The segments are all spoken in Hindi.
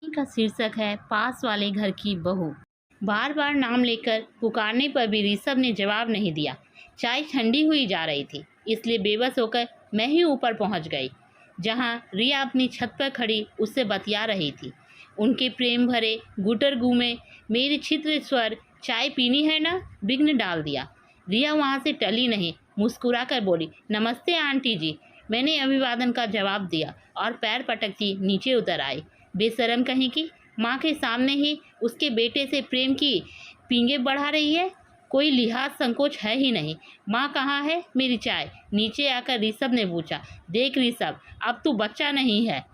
का शीर्षक है पास वाले घर की बहू। बार बार नाम लेकर पुकारने पर भी ऋषभ ने जवाब नहीं दिया। चाय ठंडी हुई जा रही थी, इसलिए बेबस होकर मैं ही ऊपर पहुंच गई, जहां रिया अपनी छत पर खड़ी उससे बतिया रही थी। उनके प्रेम भरे गुटरगू में मेरे छिद्र स्वर चाय पीनी है ना विघ्न डाल दिया। रिया वहां से टली नहीं, मुस्कुरा कर बोली, नमस्ते आंटी जी। मैंने अभिवादन का जवाब दिया और पैर पटकती नीचे उतर आई। बेशरम कहीं की, माँ के सामने ही उसके बेटे से प्रेम की पींगे बढ़ा रही है। कोई लिहाज संकोच है ही नहीं। माँ कहाँ है मेरी चाय? नीचे आकर ऋषभ ने पूछा। देख ऋषभ, अब तू बच्चा नहीं है,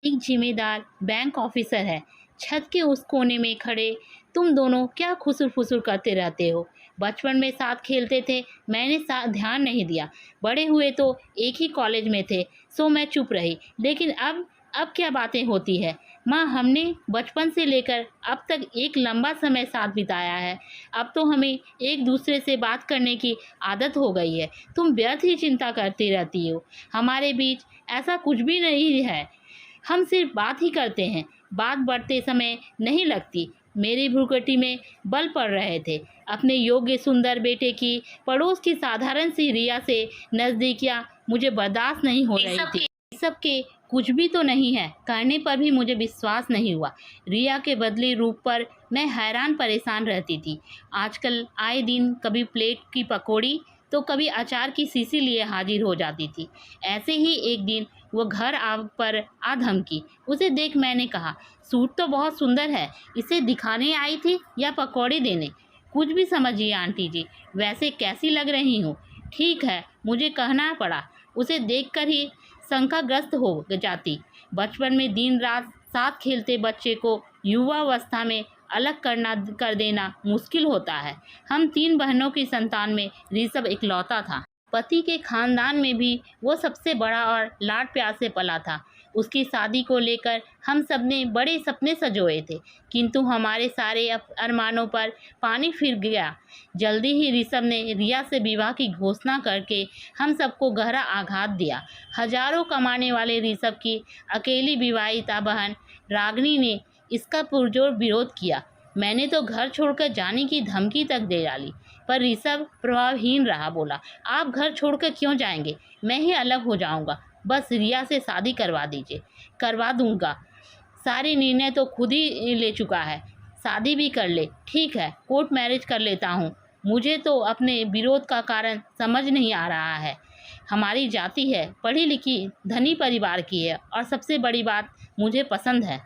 एक जिम्मेदार बैंक ऑफिसर है। छत के उस कोने में खड़े तुम दोनों क्या खुसुर फुसुर करते रहते हो? बचपन में साथ खेलते थे, मैंने साथ ध्यान नहीं दिया। बड़े हुए तो एक ही कॉलेज में थे, सो मैं चुप रही। लेकिन अब क्या बातें होती है? माँ, हमने बचपन से लेकर अब तक एक लंबा समय साथ बिताया है। अब तो हमें एक दूसरे से बात करने की आदत हो गई है। तुम व्यर्थ ही चिंता करती रहती हो। हमारे बीच ऐसा कुछ भी नहीं है। हम सिर्फ बात ही करते हैं। बात बढ़ते समय नहीं लगती। मेरी भ्रुकुटी में बल पड़ रहे थे। अपने योग्य सुंदर बेटे की पड़ोस की साधारण सी रिया से नज़दीकियाँ मुझे बर्दाश्त नहीं हो रही थी। सबके कुछ भी तो नहीं है करने पर भी मुझे विश्वास नहीं हुआ। रिया के बदले रूप पर मैं हैरान परेशान रहती थी। आजकल आए दिन कभी प्लेट की पकौड़ी तो कभी अचार की शीशी लिए हाजिर हो जाती थी। ऐसे ही एक दिन वो घर पर आ धमकी। उसे देख मैंने कहा, सूट तो बहुत सुंदर है, इसे दिखाने आई थी या पकौड़े देने? कुछ भी समझिए आंटी जी, वैसे कैसी लग रही हूँ? ठीक है, मुझे कहना पड़ा। उसे देखकर ही शंकाग्रस्त हो जाती। बचपन में दिन रात साथ खेलते बच्चे को युवावस्था में अलग कर देना मुश्किल होता है। हम 3 बहनों की संतान में ऋषभ इकलौता था। पति के खानदान में भी वो सबसे बड़ा और लाड प्यार से पला था। उसकी शादी को लेकर हम सबने बड़े सपने सजोए थे, किंतु हमारे सारे अरमानों पर पानी फिर गया। जल्दी ही ऋषभ ने रिया से विवाह की घोषणा करके हम सबको गहरा आघात दिया। हजारों कमाने वाले ऋषभ की अकेली विवाहिता बहन रागिनी ने इसका पुरजोर विरोध किया। मैंने तो घर छोड़कर जाने की धमकी तक दे डाली, पर ऋषभ प्रभावहीन रहा। बोला, आप घर छोड़कर क्यों जाएंगे? मैं ही अलग हो जाऊंगा। बस रिया से शादी करवा दीजिए। करवा दूंगा। सारे निर्णय तो खुद ही ले चुका है। शादी भी कर ले। ठीक है, कोर्ट मैरिज कर लेता हूँ। मुझे तो अपने विरोध का कारण समझ नहीं आ रहा है। हमारी जाति है, पढ़ी लिखी धनी परिवार की है, और सबसे बड़ी बात, मुझे पसंद है।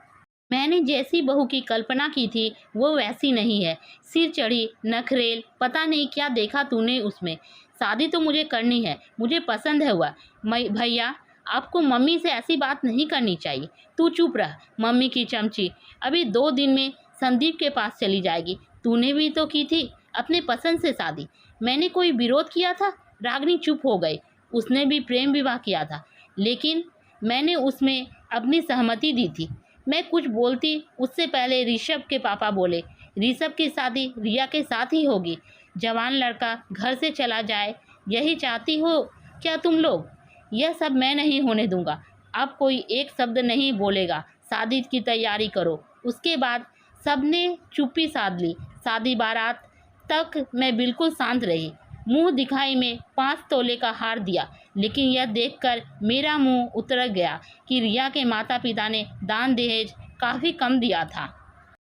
मैंने जैसी बहू की कल्पना की थी वो वैसी नहीं है। सिर चढ़ी, नखरेल, पता नहीं क्या देखा तूने उसमें। शादी तो मुझे करनी है, मुझे पसंद है। हुआ भैया, आपको मम्मी से ऐसी बात नहीं करनी चाहिए। तू चुप रह, मम्मी की चमची। अभी 2 दिन में संदीप के पास चली जाएगी। तूने भी तो की थी अपने पसंद से शादी। मैंने कोई विरोध किया था? रागिनी चुप हो गई। उसने भी प्रेम विवाह किया था, लेकिन मैंने उसमें अपनी सहमति दी थी। मैं कुछ बोलती उससे पहले ऋषभ के पापा बोले, ऋषभ की शादी रिया के साथ ही होगी। जवान लड़का घर से चला जाए, यही चाहती हो क्या तुम लोग? यह सब मैं नहीं होने दूंगा। अब कोई एक शब्द नहीं बोलेगा। शादी की तैयारी करो। उसके बाद सबने चुप्पी साध ली। शादी बारात तक मैं बिल्कुल शांत रही। मुंह दिखाई में 5 तोले का हार दिया, लेकिन यह देखकर मेरा मुंह उतर गया कि रिया के माता पिता ने दान दहेज काफ़ी कम दिया था।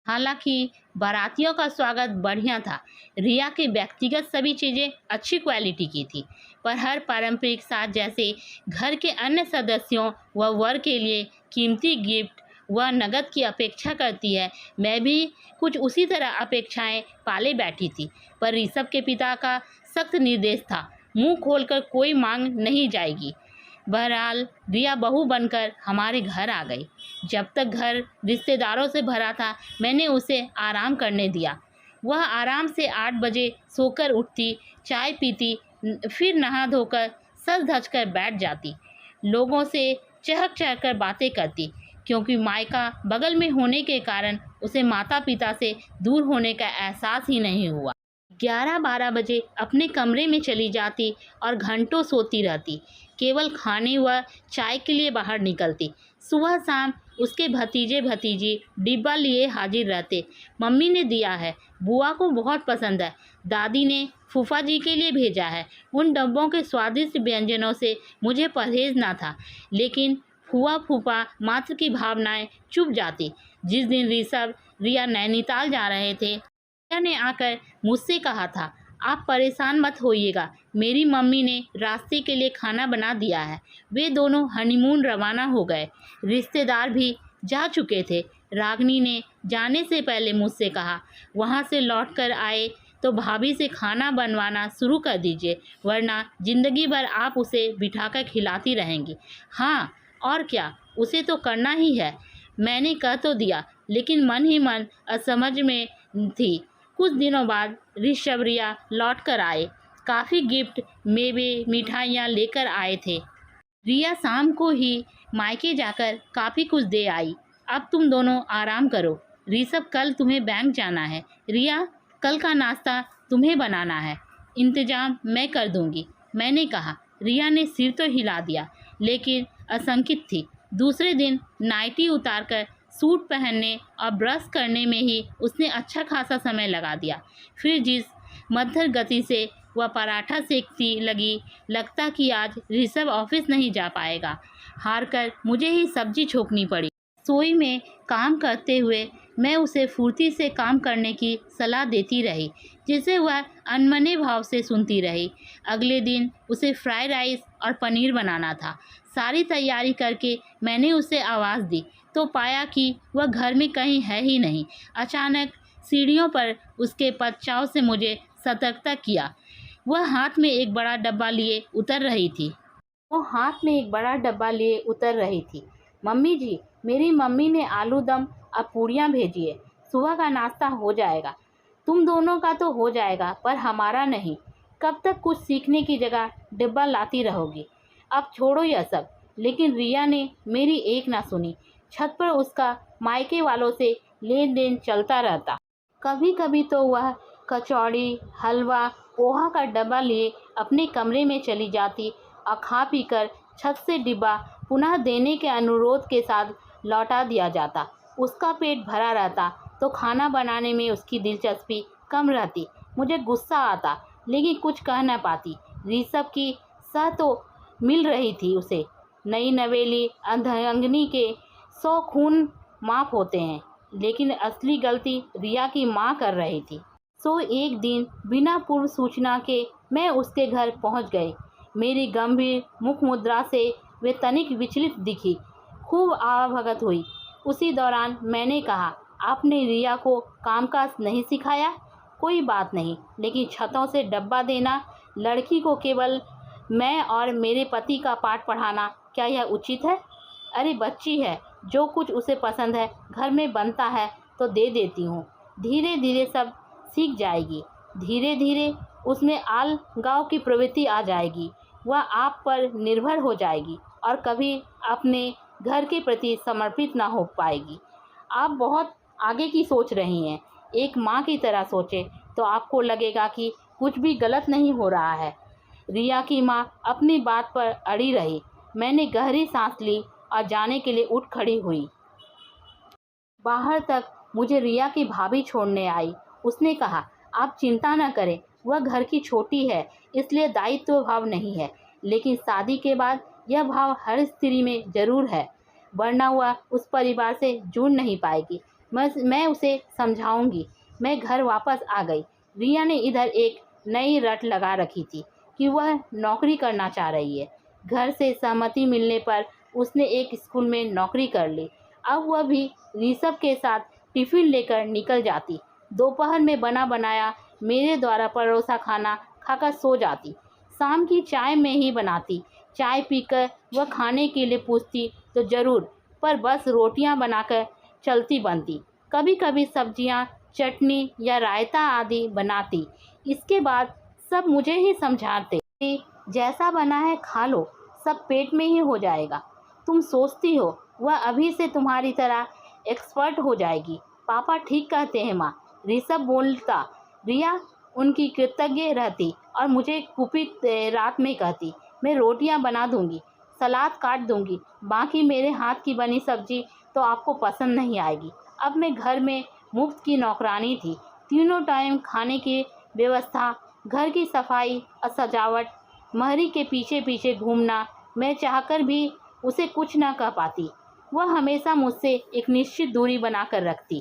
हालांकि बारातियों का स्वागत बढ़िया था। रिया के व्यक्तिगत सभी चीज़ें अच्छी क्वालिटी की थी, पर हर पारंपरिक साज जैसे घर के अन्य सदस्यों व वर के लिए कीमती गिफ्ट व नकद की अपेक्षा करती है, मैं भी कुछ उसी तरह अपेक्षाएं पाले बैठी थी। पर ऋषभ के पिता का सख्त निर्देश था, मुंह खोलकर कोई मांग नहीं जाएगी। बहरहाल रिया बहू बनकर हमारे घर आ गई। जब तक घर रिश्तेदारों से भरा था, मैंने उसे आराम करने दिया। वह आराम से 8 बजे सोकर उठती, चाय पीती, फिर नहा धोकर सज धज कर बैठ जाती। लोगों से चहक चहक कर बातें करती, क्योंकि मायका बगल में होने के कारण उसे माता पिता से दूर होने का एहसास ही नहीं हुआ। 11-12 बजे अपने कमरे में चली जाती और घंटों सोती रहती, केवल खाने व चाय के लिए बाहर निकलती। सुबह शाम उसके भतीजे भतीजी डिब्बा लिए हाजिर रहते। मम्मी ने दिया है, बुआ को बहुत पसंद है, दादी ने फूफा जी के लिए भेजा है। उन डब्बों के स्वादिष्ट व्यंजनों से मुझे परहेज ना था, लेकिन फूआ फूफा मात्र की भावनाएं चुप जाती। जिस दिन ऋषभ रिया नैनीताल जा रहे थे, रिया ने आकर मुझसे कहा था, आप परेशान मत होइएगा, मेरी मम्मी ने रास्ते के लिए खाना बना दिया है। वे दोनों हनीमून रवाना हो गए। रिश्तेदार भी जा चुके थे। रागनी ने जाने से पहले मुझसे कहा, वहाँ से लौट कर आए तो भाभी से खाना बनवाना शुरू कर दीजिए, वरना ज़िंदगी भर आप उसे बिठाकर खिलाती रहेंगी। हाँ और क्या, उसे तो करना ही है। मैंने कह तो दिया, लेकिन मन ही मन असमझ में थी। कुछ दिनों बाद ऋषभ रिया लौट कर आए। काफ़ी गिफ्ट, मेवे, मिठाइयाँ लेकर आए थे। रिया शाम को ही मायके जाकर काफ़ी कुछ दे आई। अब तुम दोनों आराम करो। ऋषभ, कल तुम्हें बैंक जाना है। रिया, कल का नाश्ता तुम्हें बनाना है, इंतजाम मैं कर दूंगी, मैंने कहा। रिया ने सिर तो हिला दिया, लेकिन असंकित थी। दूसरे दिन नाइटी उतारकर सूट पहनने और ब्रश करने में ही उसने अच्छा खासा समय लगा दिया। फिर जिस मध्य गति से वह पराठा सेकती लगी, लगता कि आज ऋषभ ऑफिस नहीं जा पाएगा। हार कर मुझे ही सब्जी छोकनी पड़ी। रसोई में काम करते हुए मैं उसे फुर्ती से काम करने की सलाह देती रही, जिसे वह अनमने भाव से सुनती रही। अगले दिन उसे फ्राइड राइस और पनीर बनाना था। सारी तैयारी करके मैंने उसे आवाज़ दी तो पाया कि वह घर में कहीं है ही नहीं। अचानक सीढ़ियों पर उसके पदचाव से मुझे सतर्कता किया। वह हाथ में एक बड़ा डब्बा लिए उतर रही थी। मम्मी जी, मेरी मम्मी ने आलू दम और पूड़ियाँ भेजी है, सुबह का नाश्ता हो जाएगा। तुम दोनों का तो हो जाएगा, पर हमारा नहीं। कब तक कुछ सीखने की जगह डिब्बा लाती रहोगी? अब छोड़ो यह सब। लेकिन रिया ने मेरी एक ना सुनी। छत पर उसका मायके वालों से लेन देन चलता रहता। कभी कभी तो वह कचौड़ी, हलवा, पोहा का डब्बा लिए अपने कमरे में चली जाती और खा पीकर छत से डिब्बा पुनः देने के अनुरोध के साथ लौटा दिया जाता। उसका पेट भरा रहता तो खाना बनाने में उसकी दिलचस्पी कम रहती। मुझे गुस्सा आता, लेकिन कुछ कह न पाती। ऋषभ की सह तो मिल रही थी उसे। नई नवेली अर्धांगिनी के 100 खून माफ़ होते हैं, लेकिन असली गलती रिया की माँ कर रही थी। सो एक दिन बिना पूर्व सूचना के मैं उसके घर पहुंच गई। मेरी गंभीर मुख मुद्रा से वे तनिक विचलित दिखी। खूब आवभगत हुई। उसी दौरान मैंने कहा, आपने रिया को कामकाज नहीं सिखाया? कोई बात नहीं, लेकिन छतों से डब्बा देना, लड़की को केवल मैं और मेरे पति का पाठ पढ़ाना, क्या यह उचित है? अरे बच्ची है, जो कुछ उसे पसंद है घर में बनता है तो दे देती हूँ। धीरे धीरे सब सीख जाएगी। धीरे धीरे उसमें आल गाँव की प्रवृत्ति आ जाएगी। वह आप पर निर्भर हो जाएगी और कभी अपने घर के प्रति समर्पित ना हो पाएगी। आप बहुत आगे की सोच रही हैं। एक माँ की तरह सोचें तो आपको लगेगा कि कुछ भी गलत नहीं हो रहा है। रिया की माँ अपनी बात पर अड़ी रही। मैंने गहरी सांस ली और जाने के लिए उठ खड़ी हुई। बाहर तक मुझे रिया की भाभी छोड़ने आई। उसने कहा, आप चिंता न करें, वह घर की छोटी है, इसलिए दायित्व भाव नहीं है, लेकिन शादी के बाद यह भाव हर स्त्री में जरूर है, वरना वह उस परिवार से जुड़ नहीं पाएगी। मैं उसे समझाऊंगी। मैं घर वापस आ गई। रिया ने इधर एक नई रट लगा रखी थी कि वह नौकरी करना चाह रही है। घर से सहमति मिलने पर उसने एक स्कूल में नौकरी कर ली। अब वह भी ऋषभ के साथ टिफ़िन लेकर निकल जाती। दोपहर में बना बनाया मेरे द्वारा परोसा खाना खाकर सो जाती। शाम की चाय में ही बनाती। चाय पीकर वह खाने के लिए पूछती तो ज़रूर, पर बस रोटियां बनाकर चलती बनती। कभी कभी सब्जियां, चटनी या रायता आदि बनाती। इसके बाद सब मुझे ही समझाते, जैसा बना है खा लो, सब पेट में ही हो जाएगा। तुम सोचती हो वह अभी से तुम्हारी तरह एक्सपर्ट हो जाएगी। पापा ठीक कहते हैं माँ, ऋषभ बोलता। रिया, उनकी कृतज्ञ रहती और मुझे कुपित रात में कहती, मैं रोटियां बना दूंगी, सलाद काट दूंगी, बाकी मेरे हाथ की बनी सब्जी तो आपको पसंद नहीं आएगी। अब मैं घर में मुफ्त की नौकरानी थी। तीनों टाइम खाने की व्यवस्था, घर की सफाई और सजावट, महरी के पीछे पीछे घूमना, मैं चाहकर भी उसे कुछ न कह पाती। वह हमेशा मुझसे एक निश्चित दूरी बनाकर रखती।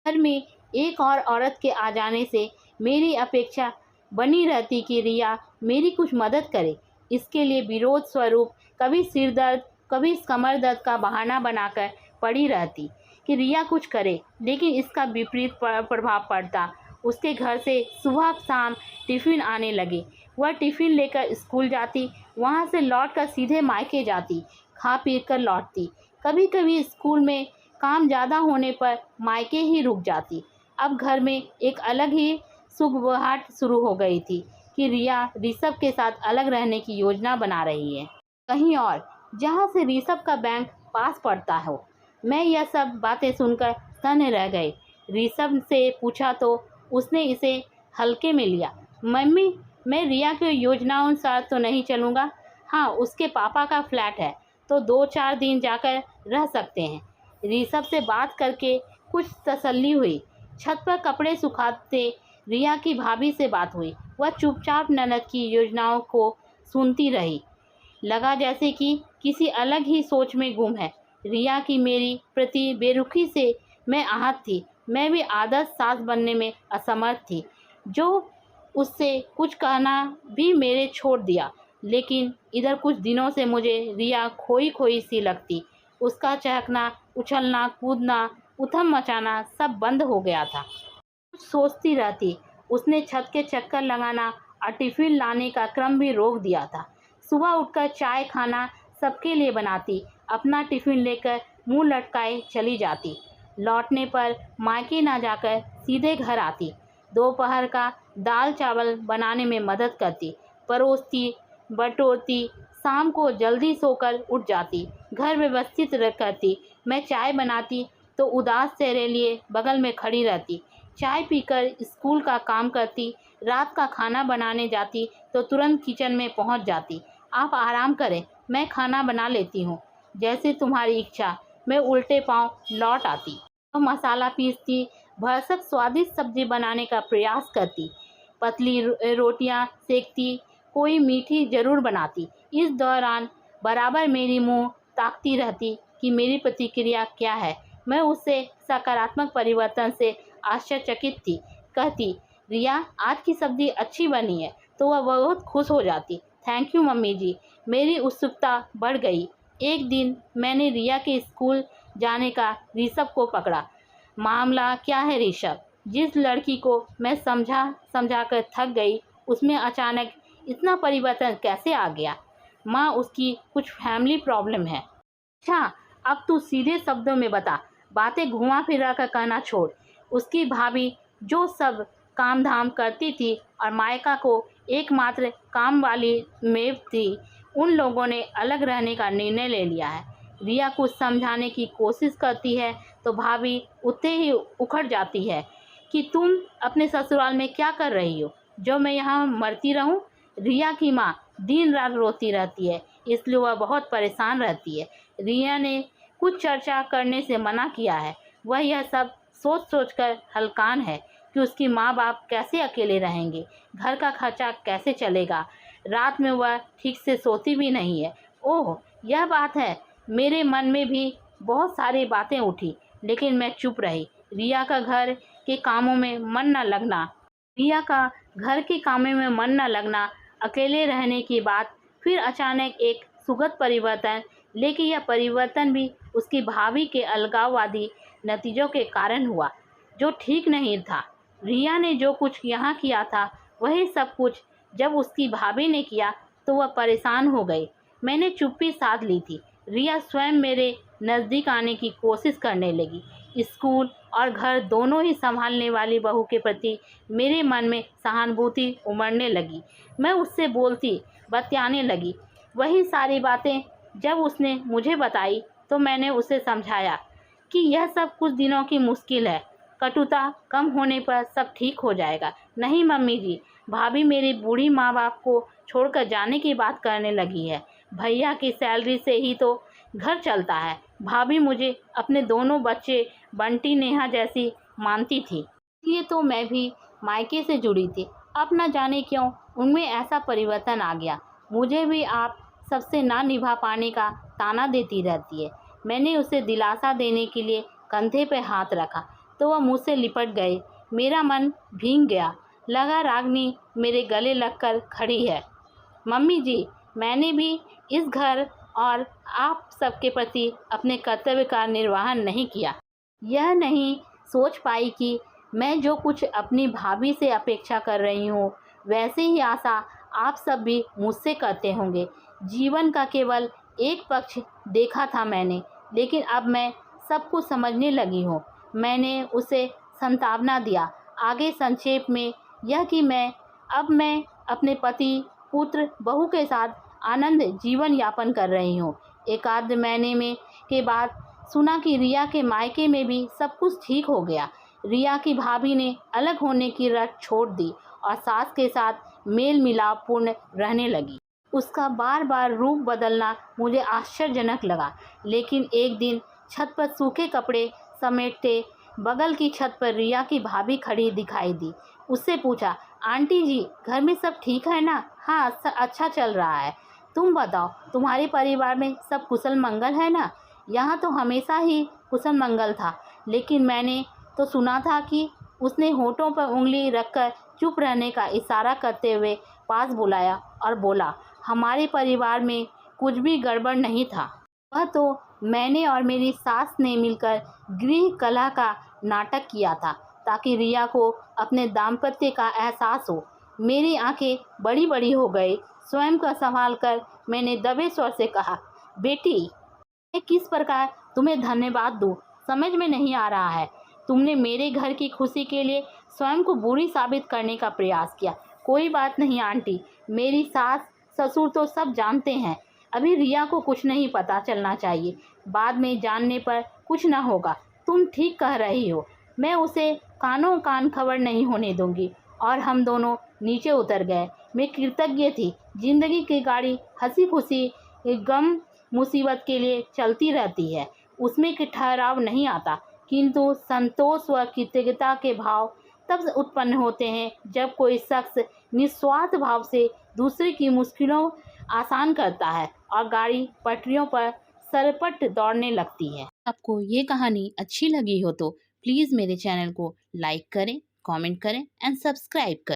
घर में एक और औरत के आ जाने से मेरी अपेक्षा बनी रहती कि रिया मेरी कुछ मदद करे। इसके लिए विरोध स्वरूप कभी सिर दर्द, कभी कमर दर्द का बहाना बनाकर पड़ी रहती कि रिया कुछ करे, लेकिन इसका विपरीत प्रभाव पड़ता। उसके घर से सुबह शाम टिफ़िन आने लगे। वह टिफ़िन लेकर स्कूल जाती, वहाँ से लौटकर सीधे मायके जाती, खा पी कर लौटती। कभी कभी स्कूल में काम ज़्यादा होने पर मायके ही रुक जाती। अब घर में एक अलग ही सुगबुगाहट शुरू हो गई थी कि रिया ऋषभ के साथ अलग रहने की योजना बना रही है, कहीं और, जहाँ से ऋषभ का बैंक पास पड़ता हो। मैं यह सब बातें सुनकर सन्न रह गई। ऋषभ से पूछा तो उसने इसे हल्के में लिया। मम्मी, मैं रिया की योजनानुसार तो नहीं चलूँगा। हाँ, उसके पापा का फ्लैट है तो 2-4 दिन जाकर रह सकते हैं। ऋषभ से बात करके कुछ तसल्ली हुई। छत पर कपड़े सुखाते रिया की भाभी से बात हुई। वह चुपचाप ननद की योजनाओं को सुनती रही। लगा जैसे कि किसी अलग ही सोच में गुम है। रिया की मेरी प्रति बेरुखी से मैं आहत थी। मैं भी आदर्श सास बनने में असमर्थ थी, जो उससे कुछ कहना भी मेरे छोड़ दिया। लेकिन इधर कुछ दिनों से मुझे रिया खोई खोई सी लगती। उसका चहकना, उछलना, कूदना, उथम मचाना सब बंद हो गया था। कुछ सोचती रहती। उसने छत के चक्कर लगाना और टिफ़िन लाने का क्रम भी रोक दिया था। सुबह उठकर चाय खाना सबके लिए बनाती, अपना टिफ़िन लेकर मुंह लटकाए चली जाती। लौटने पर मायके ना जाकर सीधे घर आती। दोपहर का दाल चावल बनाने में मदद करती, परोसती, बटोरती। शाम को जल्दी सोकर उठ जाती, घर व्यवस्थित करती। मैं चाय बनाती तो उदास चेहरे लिए बगल में खड़ी रहती। चाय पीकर स्कूल का काम करती। रात का खाना बनाने जाती तो तुरंत किचन में पहुंच जाती। आप आराम करें, मैं खाना बना लेती हूँ, जैसे तुम्हारी इच्छा। मैं उल्टे पांव लौट आती। मसाला पीसती, भरसक स्वादिष्ट सब्जी बनाने का प्रयास करती, पतली रोटियां सेकती, कोई मीठी जरूर बनाती। इस दौरान बराबर मेरी मुंह ताकती रहती कि मेरी प्रतिक्रिया क्या है। मैं उससे सकारात्मक परिवर्तन से आश्चर्यचकित थी। कहती, रिया आज की सब्जी अच्छी बनी है, तो वह बहुत खुश हो जाती। थैंक यू मम्मी जी। मेरी उत्सुकता बढ़ गई। एक दिन मैंने रिया के स्कूल जाने का ऋषभ को पकड़ा। मामला क्या है ऋषभ? जिस लड़की को मैं समझा कर थक गई, उसमें अचानक इतना परिवर्तन कैसे आ गया? माँ, उसकी कुछ फैमिली प्रॉब्लम है। अच्छा, अब तू सीधे शब्दों में बता, बातें घुमा फिरा कर कहना छोड़। उसकी भाभी जो सब काम धाम करती थी और मायका को एकमात्र काम वाली मेव थी, उन लोगों ने अलग रहने का निर्णय ले लिया है। रिया कुछ समझाने की कोशिश करती है तो भाभी उतने ही उखड़ जाती है कि तुम अपने ससुराल में क्या कर रही हो, जो मैं यहाँ मरती रहूँ? रिया की माँ दिन रात रोती रहती है, इसलिए वह बहुत परेशान रहती है। रिया ने कुछ चर्चा करने से मना किया है। वह यह सब सोच सोच कर हलकान है कि उसकी माँ बाप कैसे अकेले रहेंगे, घर का खर्चा कैसे चलेगा। रात में वह ठीक से सोती भी नहीं है। ओह, यह बात है। मेरे मन में भी बहुत सारी बातें उठी, लेकिन मैं चुप रही। रिया का घर के कामों में मन न लगना, अकेले रहने की बात, फिर अचानक एक सुखद परिवर्तन। लेकिन यह परिवर्तन भी उसकी भाभी के अलगाववादी नतीजों के कारण हुआ, जो ठीक नहीं था। रिया ने जो कुछ यहाँ किया था, वही सब कुछ जब उसकी भाभी ने किया तो वह परेशान हो गई। मैंने चुप्पी साध ली थी। रिया स्वयं मेरे नज़दीक आने की कोशिश करने लगी। स्कूल और घर दोनों ही संभालने वाली बहू के प्रति मेरे मन में सहानुभूति उमड़ने लगी। मैं उससे बोलती बतियाने लगी। वही सारी बातें जब उसने मुझे बताई तो मैंने उसे समझाया कि यह सब कुछ दिनों की मुश्किल है। कटुता कम होने पर सब ठीक हो जाएगा। नहीं मम्मी जी, भाभी मेरी बूढ़ी माँ बाप को छोड़कर जाने की बात करने लगी है। भैया की सैलरी से ही तो घर चलता है। भाभी मुझे अपने दोनों बच्चे बंटी नेहा जैसी मानती थी, ये तो मैं भी मायके से जुड़ी थी। अब न जाने क्यों उनमें ऐसा परिवर्तन आ गया। मुझे भी आप सबसे ना निभा पाने का ताना देती रहती है। मैंने उसे दिलासा देने के लिए कंधे पर हाथ रखा तो वह मुझसे लिपट गए। मेरा मन भीग गया, लगा रागनी मेरे गले लगकर खड़ी है। मम्मी जी, मैंने भी इस घर और आप सबके प्रति अपने कर्तव्य का निर्वहन नहीं किया। यह नहीं सोच पाई कि मैं जो कुछ अपनी भाभी से अपेक्षा कर रही हूँ, वैसे ही आशा आप सब भी मुझसे करते होंगे। जीवन का केवल एक पक्ष देखा था मैंने, लेकिन अब मैं सब कुछ समझने लगी हूँ। मैंने उसे सांत्वना दिया। आगे संक्षेप में यह कि मैं अपने पति, पुत्र, बहू के साथ आनंद जीवन यापन कर रही हूँ। एक आध महीने में के बाद सुना कि रिया के मायके में भी सब कुछ ठीक हो गया। रिया की भाभी ने अलग होने की रट छोड़ दी और सास के साथ मेल मिलाप पूर्ण रहने लगी। उसका बार बार रूप बदलना मुझे आश्चर्यजनक लगा, लेकिन एक दिन छत पर सूखे कपड़े समेटते बगल की छत पर रिया की भाभी खड़ी दिखाई दी। उससे पूछा, आंटी जी घर में सब ठीक है ना? हाँ, अच्छा चल रहा है। तुम बताओ, तुम्हारे परिवार में सब कुशल मंगल है ना? यहाँ तो हमेशा ही कुशल मंगल था, लेकिन मैंने तो सुना था कि उसने होठों पर उंगली रखकर चुप रहने का इशारा करते हुए पास बुलाया और बोला, हमारे परिवार में कुछ भी गड़बड़ नहीं था। वह तो मैंने और मेरी सास ने मिलकर गृह कलह का नाटक किया था ताकि रिया को अपने दाम्पत्य का एहसास हो। मेरी आंखें बड़ी बड़ी हो गई। स्वयं का संभाल कर मैंने दबे स्वर से कहा, बेटी, मैं किस प्रकार तुम्हें धन्यवाद दूँ समझ में नहीं आ रहा है। तुमने मेरे घर की खुशी के लिए स्वयं को बुरी साबित करने का प्रयास किया। कोई बात नहीं आंटी, मेरी सास ससुर तो सब जानते हैं। अभी रिया को कुछ नहीं पता चलना चाहिए, बाद में जानने पर कुछ ना होगा। तुम ठीक कह रही हो, मैं उसे कानों कान खबर नहीं होने दूंगी। और हम दोनों नीचे उतर गए। मैं कृतज्ञ थी। जिंदगी की गाड़ी हंसी खुशी गम मुसीबत के लिए चलती रहती है, उसमें कि ठहराव नहीं आता, किंतु संतोष व कृतज्ञता के भाव तब उत्पन्न होते हैं जब कोई शख्स निस्वार्थ भाव से दूसरे की मुश्किलों आसान करता है और गाड़ी पटरियों पर सरपट दौड़ने लगती है। आपको ये कहानी अच्छी लगी हो तो प्लीज़ मेरे चैनल को लाइक करें, कमेंट करें एंड सब्सक्राइब करें।